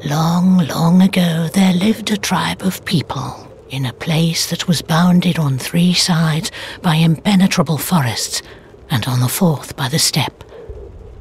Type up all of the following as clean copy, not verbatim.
Long, long ago there lived a tribe of people in a place that was bounded on 3 sides by impenetrable forests, and on the 4th by the steppe.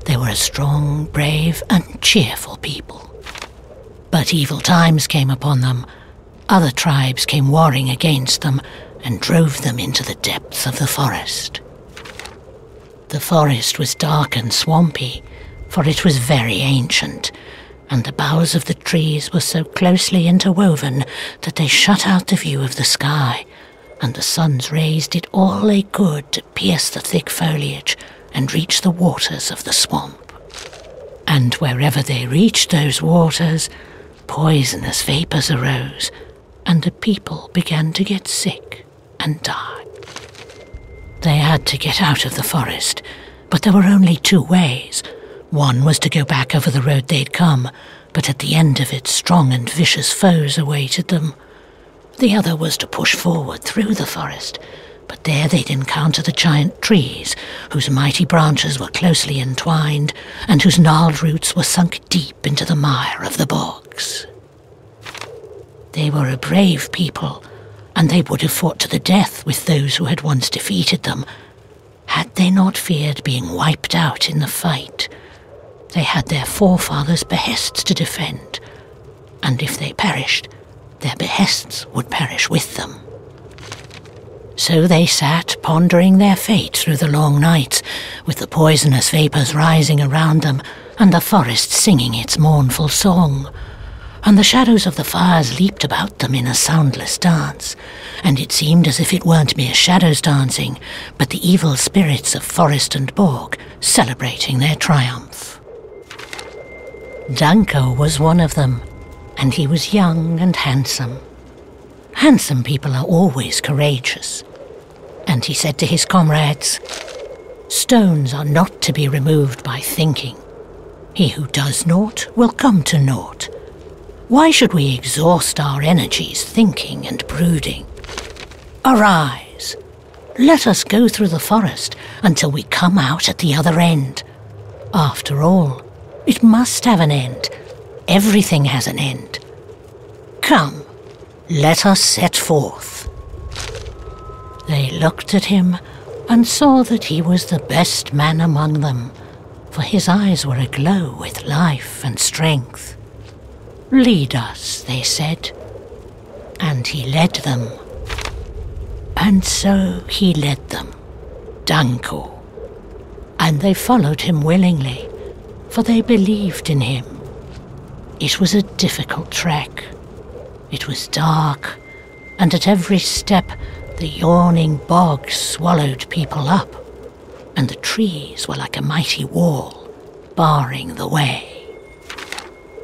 They were a strong, brave, and cheerful people. But evil times came upon them. Other tribes came warring against them and drove them into the depths of the forest. The forest was dark and swampy, for it was very ancient, and the boughs of the trees were so closely interwoven that they shut out the view of the sky, and the sun's rays did all they could to pierce the thick foliage and reach the waters of the swamp. And wherever they reached those waters, poisonous vapours arose, and the people began to get sick and die. They had to get out of the forest, but there were only 2 ways. One was to go back over the road they'd come, but at the end of it strong and vicious foes awaited them. The other was to push forward through the forest, but there they'd encounter the giant trees, whose mighty branches were closely entwined, and whose gnarled roots were sunk deep into the mire of the bogs. They were a brave people, and they would have fought to the death with those who had once defeated them, had they not feared being wiped out in the fight. They had their forefathers' behests to defend, and if they perished, their behests would perish with them. So they sat pondering their fate through the long nights, with the poisonous vapours rising around them, and the forest singing its mournful song. And the shadows of the fires leaped about them in a soundless dance, and it seemed as if it weren't mere shadows dancing, but the evil spirits of forest and bog celebrating their triumph. Danko was one of them, and he was young and handsome. Handsome people are always courageous. And he said to his comrades, "Stones are not to be removed by thinking. He who does naught will come to naught. Why should we exhaust our energies thinking and brooding? Arise, let us go through the forest until we come out at the other end. After all, it must have an end. Everything has an end. Come, let us set forth." They looked at him and saw that he was the best man among them, for his eyes were aglow with life and strength. "Lead us," they said, and he led them. And so he led them, Danko, and they followed him willingly, for they believed in him. It was a difficult trek. It was dark, and at every step the yawning bogs swallowed people up, and the trees were like a mighty wall, barring the way.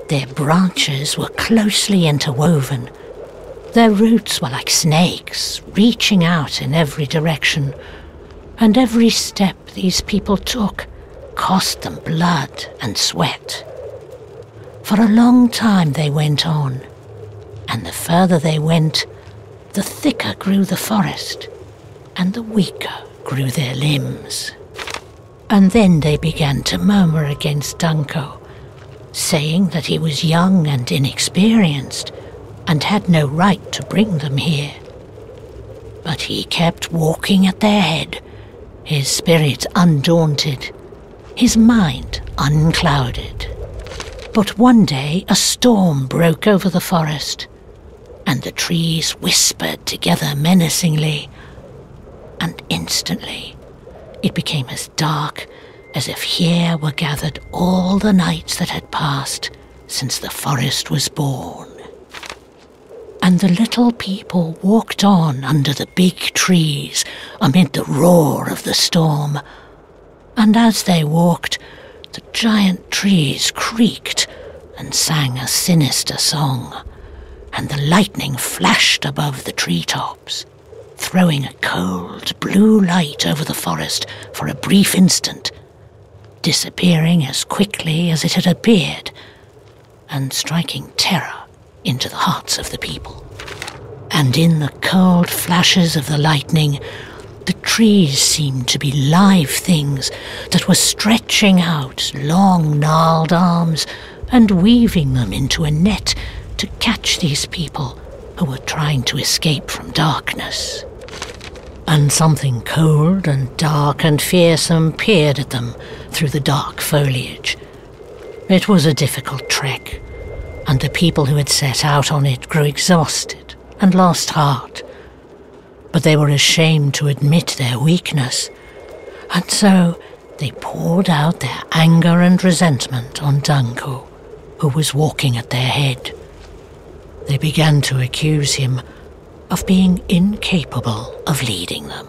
Their branches were closely interwoven. Their roots were like snakes, reaching out in every direction, and every step these people took cost them blood and sweat. For a long time they went on, and the further they went, the thicker grew the forest, and the weaker grew their limbs. And then they began to murmur against Danko, saying that he was young and inexperienced, and had no right to bring them here. But he kept walking at their head, his spirit undaunted, his mind unclouded. But one day a storm broke over the forest, and the trees whispered together menacingly, and instantly it became as dark as if here were gathered all the nights that had passed since the forest was born. And the little people walked on under the big trees amid the roar of the storm, and as they walked, the giant trees creaked and sang a sinister song, and the lightning flashed above the treetops, throwing a cold blue light over the forest for a brief instant, disappearing as quickly as it had appeared, and striking terror into the hearts of the people. And in the cold flashes of the lightning, the trees seemed to be live things that were stretching out long gnarled arms and weaving them into a net to catch these people who were trying to escape from darkness. And something cold and dark and fearsome peered at them through the dark foliage. It was a difficult trek, and the people who had set out on it grew exhausted and lost heart. But they were ashamed to admit their weakness, and so they poured out their anger and resentment on Danko, who was walking at their head. They began to accuse him of being incapable of leading them.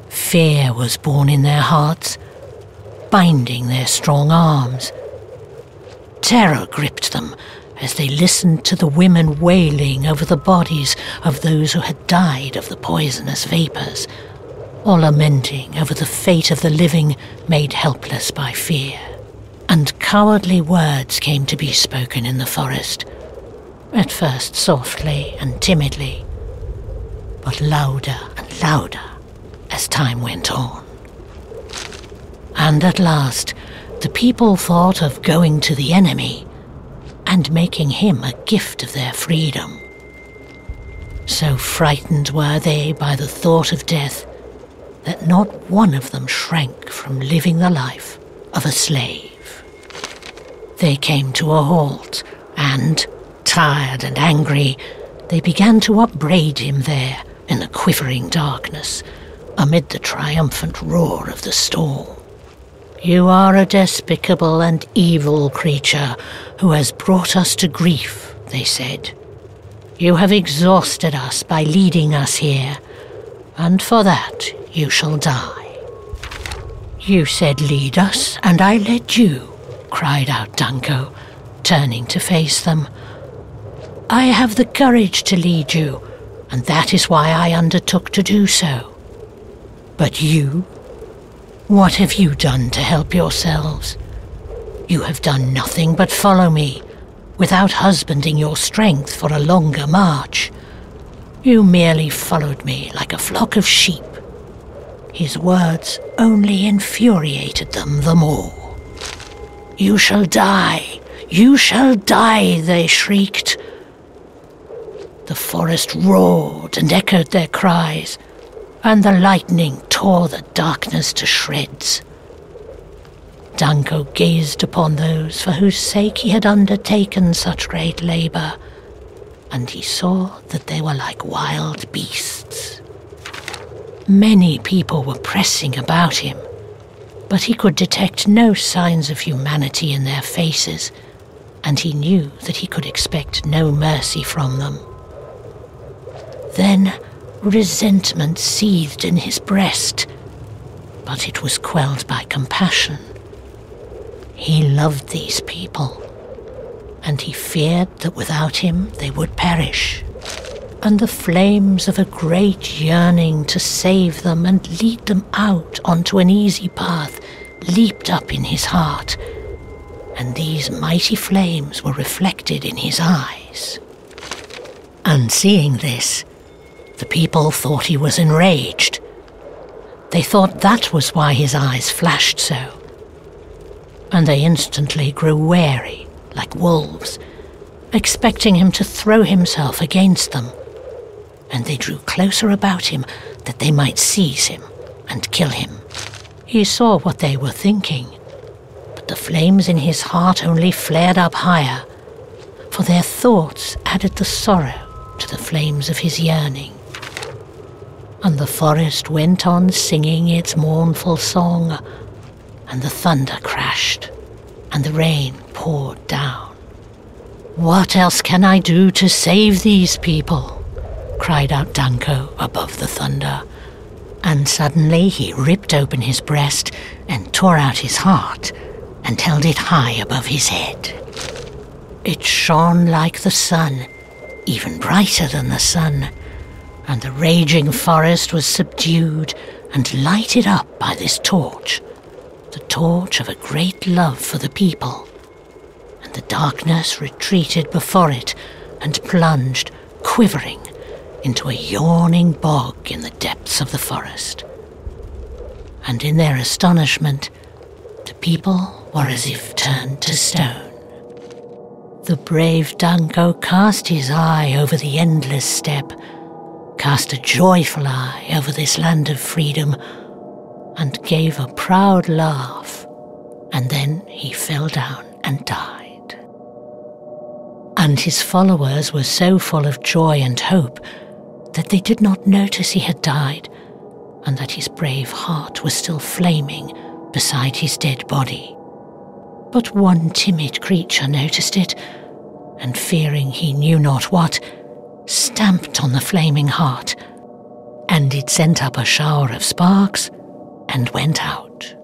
Fear was born in their hearts, binding their strong arms. Terror gripped them as they listened to the women wailing over the bodies of those who had died of the poisonous vapours, or lamenting over the fate of the living made helpless by fear. And cowardly words came to be spoken in the forest, at first softly and timidly, but louder and louder as time went on. And at last, the people thought of going to the enemy and making him a gift of their freedom. So frightened were they by the thought of death that not one of them shrank from living the life of a slave. They came to a halt, and, tired and angry, they began to upbraid him there in the quivering darkness, amid the triumphant roar of the storm. "You are a despicable and evil creature who has brought us to grief," they said. "You have exhausted us by leading us here, and for that you shall die." "You said lead us, and I led you," cried out Danko, turning to face them. "I have the courage to lead you, and that is why I undertook to do so. But you? What have you done to help yourselves? You have done nothing but follow me, without husbanding your strength for a longer march. You merely followed me like a flock of sheep." His words only infuriated them the more. "You shall die! You shall die!" they shrieked. The forest roared and echoed their cries, and the lightning tore the darkness to shreds. Danko gazed upon those for whose sake he had undertaken such great labour, and he saw that they were like wild beasts. Many people were pressing about him, but he could detect no signs of humanity in their faces, and he knew that he could expect no mercy from them. Then resentment seethed in his breast, but it was quelled by compassion. He loved these people, and he feared that without him they would perish. And the flames of a great yearning to save them and lead them out onto an easy path leaped up in his heart, and these mighty flames were reflected in his eyes. And seeing this, the people thought he was enraged. They thought that was why his eyes flashed so, and they instantly grew wary, like wolves, expecting him to throw himself against them, and they drew closer about him that they might seize him and kill him. He saw what they were thinking, but the flames in his heart only flared up higher, for their thoughts added the sorrow to the flames of his yearning. And the forest went on singing its mournful song, and the thunder crashed, and the rain poured down. "What else can I do to save these people?" cried out Danko above the thunder, and suddenly he ripped open his breast and tore out his heart and held it high above his head. It shone like the sun, even brighter than the sun, and the raging forest was subdued and lighted up by this torch, the torch of a great love for the people, and the darkness retreated before it and plunged, quivering, into a yawning bog in the depths of the forest. And in their astonishment, the people were as if turned to stone. The brave Danko cast his eye over the endless steppe, cast a joyful eye over this land of freedom, and gave a proud laugh, and then he fell down and died. And his followers were so full of joy and hope that they did not notice he had died, and that his brave heart was still flaming beside his dead body. But one timid creature noticed it, and fearing he knew not what, stamped on the flaming heart, and it sent up a shower of sparks and went out.